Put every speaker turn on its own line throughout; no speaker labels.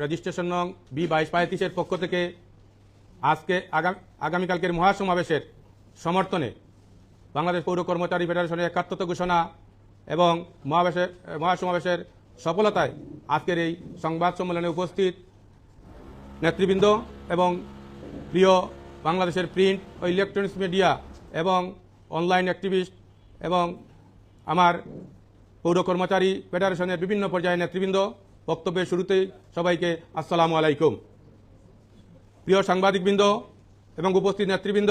Registration নং B2235 পক্ষ থেকে আজকে আগামীকালকের মহাসমাবেশের সমর্থনে বাংলাদেশ পৌর কর্মচারী ফেডারেশনের একাত্মতা ঘোষণা এবং মহাসমাবেশের সফলতায় আজকের এই সংবাদ সম্মেলনে উপস্থিত নেতৃবৃন্দ এবং প্রিয় বাংলাদেশের প্রিন্ট ও ইলেকট্রনিক্স মিডিয়া এবং অনলাইন অ্যাক্টিভিস্ট এবং আমার পৌর কর্মচারী ফেডারেশনের বিভিন্ন পর্যায়ের নেতৃবৃন্দ, বক্তব্যের শুরুতেই সবাইকে আসসালামু আলাইকুম। প্রিয় সাংবাদিকবৃন্দ এবং উপস্থিত নেতৃবৃন্দ,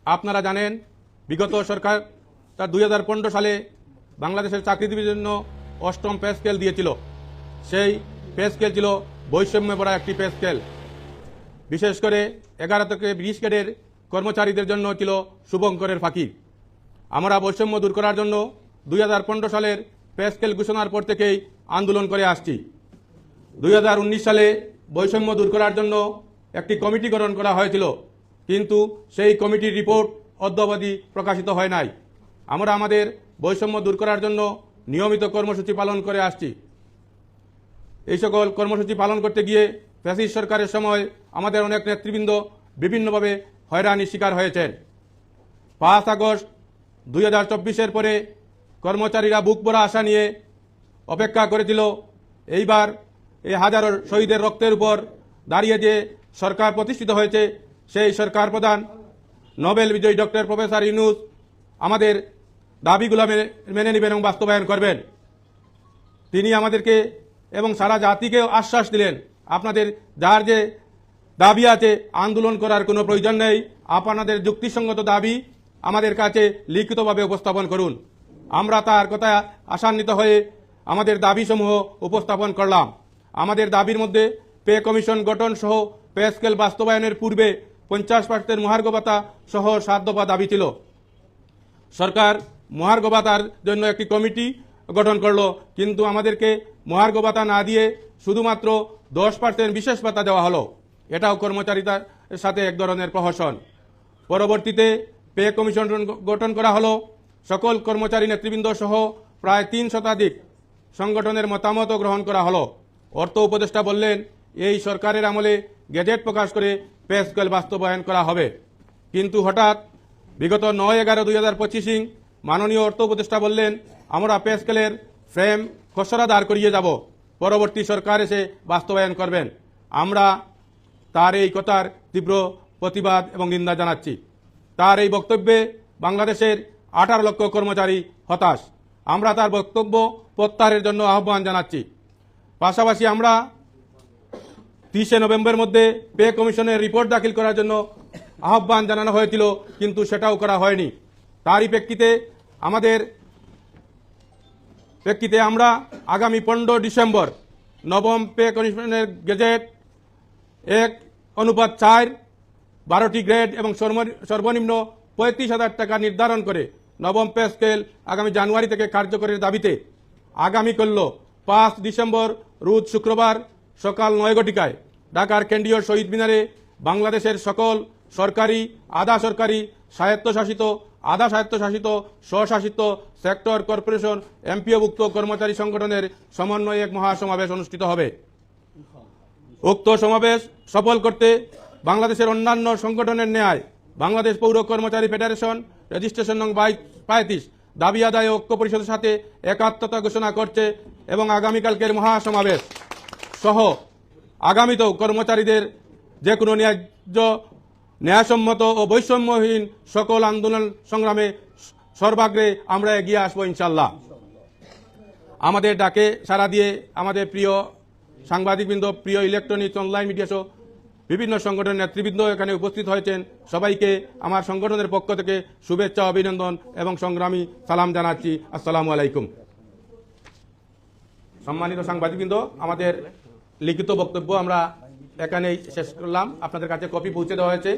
আপনারা জানেন বিগত সরকার তার 2015 সালে বাংলাদেশের চাকরিজীবীর জন্য 8ম পে স্কেল দিয়েছিল। সেই পে স্কেল ছিল বৈষম্য ভরা একটি পে স্কেল। বিশেষ করে 11 থেকে 20 গ্রেডের কর্মচারীদের জন্য ছিল শুভঙ্করের ফাঁকি। আমরা বৈষম্য দূর করার জন্য 2015 সালের পে স্কেল ঘোষণার পর থেকেই আন্দোলন করে আসছি। 2019 সালে বৈষম্য দূর করার জন্য একটি কমিটি গঠন করা হয়েছিল, কিন্তু সেই কমিটির রিপোর্ট অদ্যাবধি প্রকাশিত হয় নাই। আমরা আমাদের বৈষম্য দূর করার জন্য নিয়মিত কর্মসূচি পালন করে আসছি। এই সকল কর্মসূচি পালন করতে গিয়ে ফ্যাসিস্ট সরকারের সময় আমাদের অনেক নেতৃবৃন্দ বিভিন্নভাবে হয়রানির শিকার হয়েছেন। 5 আগস্ট 2024 পরে কর্মচারীরা বুক ভরা আশা নিয়ে অপেক্ষা করেছিল এইবার এই হাজারো শহীদের রক্তের উপর দাঁড়িয়ে যে সরকার প্রতিষ্ঠিত হয়েছে, সেই সরকার প্রধান নোবেল বিজয়ী ডক্টর প্রফেসর ইউনূস আমাদের দাবিগুলো মেনে নেবেন এবং বাস্তবায়ন করবেন। তিনি আমাদেরকে এবং সারা জাতিকেও আশ্বাস দিলেন, আপনাদের যার যে দাবি আছে আন্দোলন করার কোনো প্রয়োজন নেই, আপনাদের যুক্তিসঙ্গত দাবি আমাদের কাছে লিখিতভাবে উপস্থাপন করুন। আমরা তার কথা আশান্বিত হয়ে আমাদের দাবিসমূহ উপস্থাপন করলাম। আমাদের দাবির মধ্যে পে কমিশন গঠন সহ পে স্কেল বাস্তবায়নের পূর্বে 50% মহার্ঘ ভাতা সহ 7 দফা দাবি ছিল। সরকার মহার্ঘ ভাতার জন্য একটি কমিটি গঠন করলো, কিন্তু আমাদেরকে মহার্ঘ ভাতা না দিয়ে শুধুমাত্র 10% বিশেষ ভাতা দেওয়া হলো। এটাও কর্মচারীদের সাথে এক ধরনের প্রহসন। পরবর্তীতে পে কমিশন গঠন করা হলো। সকল কর্মচারী নেতৃবৃন্দ সহ প্রায় 3 শতাধিক সংগঠনের মতামত গ্রহণ করা হলো। অর্থ উপদেষ্টা বললেন, এই সরকারের আমলে গেজেট প্রকাশ করে পে স্কেল বাস্তবায়ন করা হবে। কিন্তু হঠাৎ বিগত 9/11/2025 মাননীয় অর্থ উপদেষ্টা বললেন, আমরা পে স্কেলের ফ্রেম খসড়া দাঁড় করিয়ে যাব, পরবর্তী সরকার এসে বাস্তবায়ন করবেন। আমরা তার এই কথার তীব্র প্রতিবাদ এবং নিন্দা জানাচ্ছি। তার এই বক্তব্যে বাংলাদেশের 18 লক্ষ কর্মচারী হতাশ। আমরা তার বক্তব্য প্রত্যাহারের জন্য আহ্বান জানাচ্ছি। পাশাপাশি আমরা 30 নভেম্বর মধ্যে পে কমিশনের রিপোর্ট দাখিল করার জন্য আহ্বান জানানো হয়েছিল, কিন্তু সেটাও করা হয়নি। তারই প্রেক্ষিতে আমরা আগামী 15 ডিসেম্বর নবম পে কমিশনের গেজেট 1:4 12টি গ্রেড এবং সর্বনিম্ন 35,000 টাকা নির্ধারণ করে নবম পে স্কেল আগামী জানুয়ারি থেকে কার্যকরের দাবিতে আগামী 5 ডিসেম্বর রোজ শুক্রবার সকাল 9 ঘটিকায় ঢাকার কেন্দ্রীয় শহীদ মিনারে বাংলাদেশের সকল সরকারি, আধা সরকারি, স্বায়ত্তশাসিত, আধা স্বায়ত্তশাসিত, স্বশাসিত সেক্টর, কর্পোরেশন, এমপিওভুক্ত কর্মচারী সংগঠনের সমন্বয়ে এক মহাসমাবেশ অনুষ্ঠিত হবে। উক্ত সমাবেশ সফল করতে বাংলাদেশের অন্যান্য সংগঠনের ন্যায় বাংলাদেশ পৌর কর্মচারী ফেডারেশন রেজিস্ট্রেশন নং 2235 দাবি আদায় ঐক্য পরিষদের সাথে একাত্মতা ঘোষণা করছে এবং আগামীকালকের মহাসমাবেশ সহ আগামীতেও কর্মচারীদের যে কোনো ন্যায়সম্মত ও বৈষম্যহীন সকল আন্দোলন সংগ্রামে সর্বাগ্রে আমরা এগিয়ে আসবো ইনশাল্লাহ। আমাদের ডাকে সাড়া দিয়ে আমাদের প্রিয় সাংবাদিকবৃন্দ, প্রিয় ইলেকট্রনিক্স, অনলাইন মিডিয়া সহ বিভিন্ন সংগঠনের নেতৃবৃন্দ এখানে উপস্থিত হয়েছেন। সবাইকে আমার সংগঠনের পক্ষ থেকে শুভেচ্ছা, অভিনন্দন এবং সংগ্রামী সালাম জানাচ্ছি। আসসালামু আলাইকুম। সম্মানিত সাংবাদিকবৃন্দ, আমাদের লিখিত বক্তব্য আমরা এখানেই শেষ করলাম। আপনাদের কাছে কপি পৌঁছে দেওয়া হয়েছে।